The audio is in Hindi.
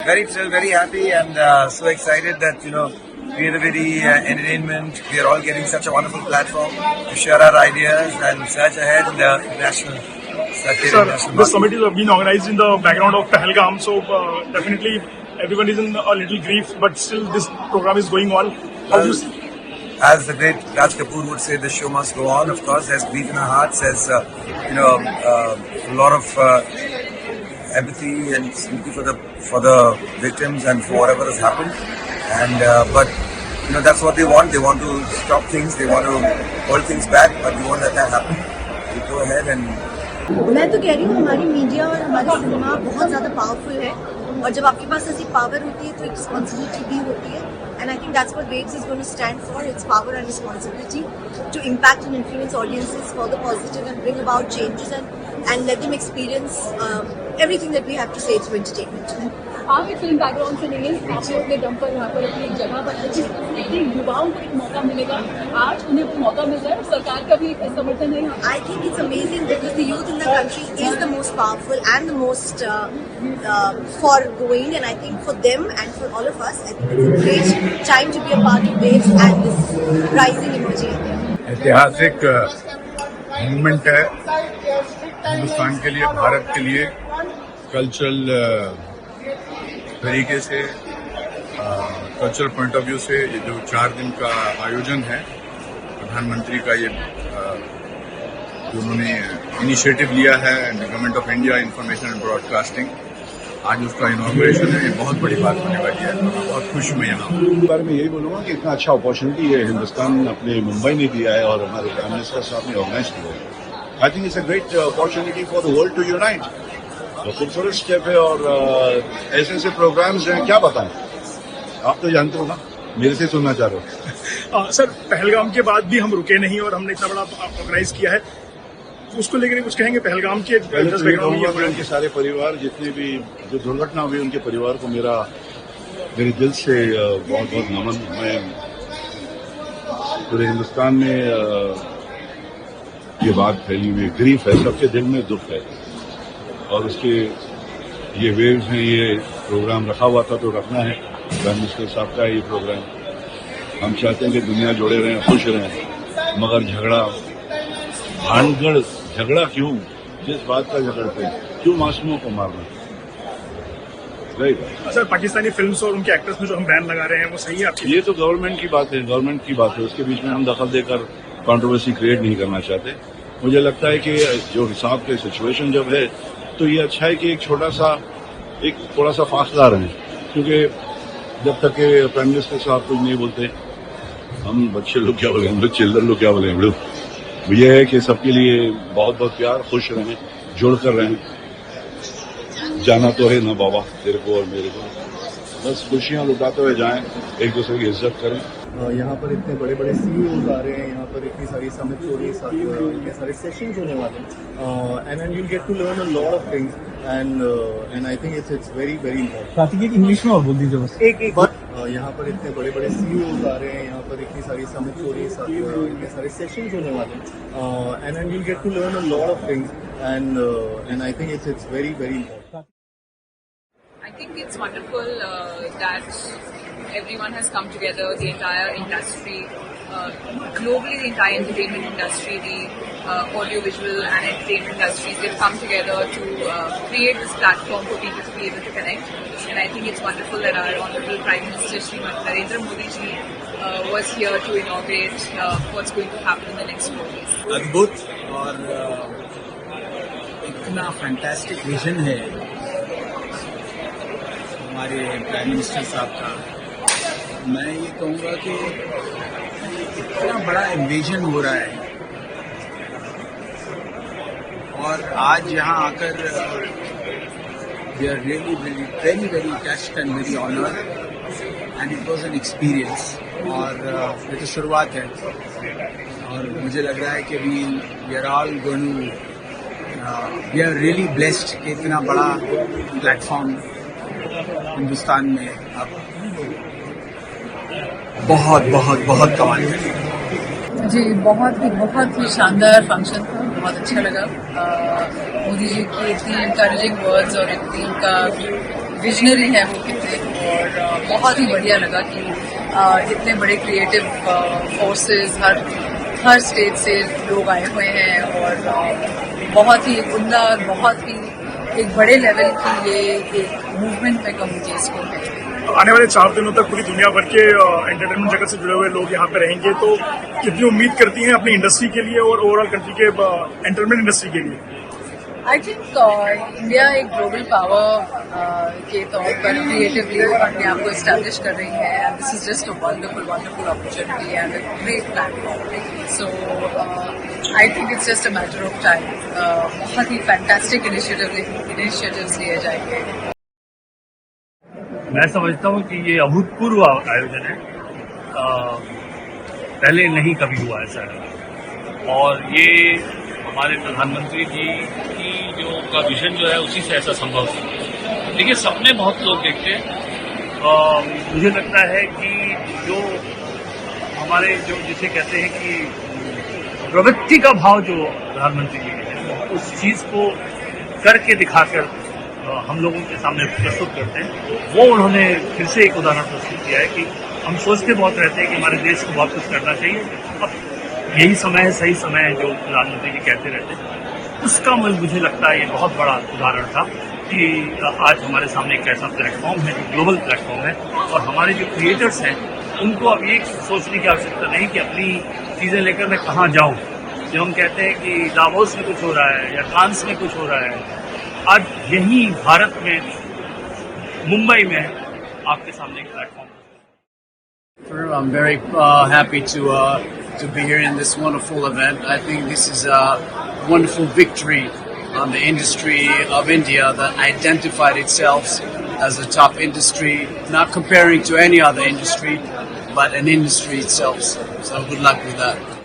Very thrilled, very happy, and so excited that creativity, entertainment, we are all getting such a wonderful platform to share our ideas and search ahead in the international circuit. Sir, the summit is being organized in the background of Pahalgam, so definitely everyone is in a little grief, but still this program is going on. How do you see? As the great Raj Kapoor would say, the show must go on. Of course, there's grief in our hearts. There's a lot of empathy and sympathy for the victims and for whatever has happened. And but that's what they want. They want to stop things. They want to hold things back. But we won't let that happen. We go ahead and. मैं तो कह रही हूँ हमारी मीडिया और हमारी सिनेमा बहुत ज़्यादा पावरफुल है और जब आपके पास ऐसी पावर होती है तो एक रिस्पॉन्सिबिलिटी भी होती है and I think that's what Waves is going to stand for. It's power and responsibility to impact and influence audiences for the positive and bring about changes and let them experience everything that we have to say through entertainment. आप एक फिल्म बैकग्राउंड से नहीं है, आप लोग अपने दम पर यहाँ पर अपनी एक जगह पर जिस युवाओं को एक मौका मिलेगा, आज उन्हें वो मौका मिल रहा है, सरकार का भी समर्थन है। I think it's amazing because the youth in the country is the most powerful and the most forgoing, and I think for them and for all of us, I think it's a great time to be a part of Waves and this rising emerging India. ऐतिहासिक मूवमेंट है हिंदुस्तान के लिए, भारत के लिए, कल्चरल तरीके से, कल्चरल पॉइंट ऑफ व्यू से ये जो 4 दिन का आयोजन है प्रधानमंत्री का, ये जो उन्होंने इनिशिएटिव लिया है government of India information and broadcasting, आज उसका इनॉग्रेशन है। ये बहुत बड़ी बात होने वाली है, मैं बहुत खुश हूँ यहाँ। इस बारे में यही बोलूँगा कि इतना अच्छा अपॉर्चुनिटी है हिंदुस्तान अपने मुंबई ने दिया है और हमारे प्राइम मिनिस्टर साहब ने ऑर्गेनाइज किया है। I think it's a great opportunity for the world to unite. तो खूबसूरत स्टेप है और ऐसे ऐसे प्रोग्राम्स हैं, क्या बताएं, आप तो जानते हो ना, मेरे से सुनना चाह रहे हो। सर, पहलगाम के बाद भी हम रुके नहीं और हमने इतना बड़ा ऑर्गेनाइज किया है, उसको लेकर कुछ कहेंगे? पहलगाम के उनके सारे परिवार, जितने भी जो दुर्घटना हुई उनके परिवार को मेरे दिल से बहुत बहुत नमन। मैं पूरे हिंदुस्तान में ये बात फैली हुई ग्रीफ है, सबके दिल में दुख है और उसके ये वेव्स हैं, ये प्रोग्राम रखा हुआ था तो रखना है। प्राइम मिनिस्टर साहब का ये प्रोग्राम, हम चाहते हैं कि दुनिया जुड़े रहें, खुश रहें, मगर झगड़ा क्यों? जिस बात का झगड़ते हैं, क्यों मासूमों को मारना? सर, पाकिस्तानी फिल्म्स और उनके एक्टर्स में जो हम बैन लगा रहे हैं वो सही है आपकी? ये तो गवर्नमेंट की बात है, उसके बीच में हम दखल देकर कंट्रोवर्सी क्रिएट नहीं करना चाहते। मुझे लगता है कि जो हिसाब के सिचुएशन जब है तो ये अच्छा है कि एक थोड़ा सा फासला रहे, क्योंकि जब तक के प्राइम मिनिस्टर साहब कुछ नहीं बोलते, हम बच्चे लोग क्या बोले, हम लोग चिल्ड्रन लोग क्या बोले, हम लोग ये है कि सबके लिए बहुत बहुत प्यार, खुश रहें, जुड़ कर रहें। जाना तो है ना बाबा तेरे को और मेरे को, बस खुशियां लुटाते हुए जाएं, एक दूसरे की इज्जत करें। यहाँ पर इतने बड़े बड़े CEOs आ रहे हैं, यहाँ पर इतनी सारी समिट हो रही है, इतने सारे सेशंस होने वाले हैं, and you get to learn a lot of things and I think it's very very important. Kartik, English में और बोल दीजिए बस। यहाँ पर इतने बड़े बड़े CEOs आ रहे हैं, यहाँ पर इतनी सारी समिट हो रही है, इतने सारे सेशंस होने वाले हैं, and you get to learn a lot of things and I think it's very very important. I think it's wonderful that everyone has come together, the entire industry, globally the entire entertainment industry, the audiovisual and entertainment industries, they've come together to create this platform for people to be able to connect. And I think it's wonderful that our Honorable Prime Minister Shri Narendra Modi ji was here to inaugurate what's going to happen in the next 4 days. अद्भुत और इतना फैंटास्टिक विजन है हमारे प्राइम मिनिस्टर साहब का। मैं ये कहूँगा कि इतना बड़ा विजन हो रहा है और आज यहाँ आकर we are really very very touched and very honoured and it was an experience. और ये तो शुरुआत है और मुझे लग रहा है कि we are all going we are really blessed कि इतना बड़ा प्लेटफॉर्म हिंदुस्तान में अब बहुत बहुत बहुत कमाल है। जी, बहुत ही शानदार फंक्शन था, बहुत अच्छा लगा। मोदी जी की इतनी इनकरेजिंग वर्ड्स और इतनी उनका विजनरी हैं वो कितने, और बहुत ही बढ़िया लगा कि इतने बड़े क्रिएटिव फोर्सेस हर स्टेट से लोग आए हुए हैं, और बहुत ही उम्दा, बहुत ही एक बड़े लेवल की ये एक मूवमेंट में कहूँगी इसको है। आने वाले 4 दिनों तक पूरी दुनिया भर के एंटरटेनमेंट जगत से जुड़े हुए लोग यहाँ पे रहेंगे, तो कितनी उम्मीद करती हैं अपनी इंडस्ट्री के लिए और ओवरऑल कंट्री के एंटरटेनमेंट इंडस्ट्री के लिए? आई थिंक इंडिया एक ग्लोबल पावर के तौर पर क्रिएटिवली अपने आप को इस्टेब्लिश कर रही है, and this is just a wonderful opportunity and a great platform. So I think it's just a matter of time. बहुत ही फैंटास्टिक इनिशिएटिव्स लिए जाएंगे। मैं समझता हूँ कि ये अभूतपूर्व आयोजन है, पहले नहीं कभी हुआ ऐसा है, और ये हमारे प्रधानमंत्री जी की का विजन जो है उसी से ऐसा संभव है। देखिए, सपने बहुत लोग देखते हैं, मुझे लगता है कि जो हमारे जिसे कहते हैं कि प्रवृत्ति का भाव जो प्रधानमंत्री जी है, उस चीज को करके दिखाकर हम लोगों के सामने प्रस्तुत करते हैं, वो उन्होंने फिर से एक उदाहरण प्रस्तुत किया है कि हम सोचते बहुत रहते हैं कि हमारे देश को बहुत कुछ करना चाहिए, अब यही समय है, सही समय है, जो प्रधानमंत्री जी कहते रहते हैं। उसका मुझे लगता है ये बहुत बड़ा उदाहरण था कि आज हमारे सामने एक ऐसा प्लेटफॉर्म है जो ग्लोबल प्लेटफॉर्म है, और हमारे जो क्रिएटर्स हैं उनको अब ये सोचने की आवश्यकता नहीं कि अपनी चीज़ें लेकर मैं कहाँ जाऊँ। जब हम कहते हैं कि दावोस में कुछ हो रहा है या फ्रांस में कुछ हो रहा है, आज यही भारत में, मुंबई में आपके सामने एक प्लेटफॉर्म है। I'm very happy to be here in this wonderful event. I think this is a wonderful victory on the industry of India that identified itself as a top industry, not comparing to any other industry, but an industry itself. So good luck with that.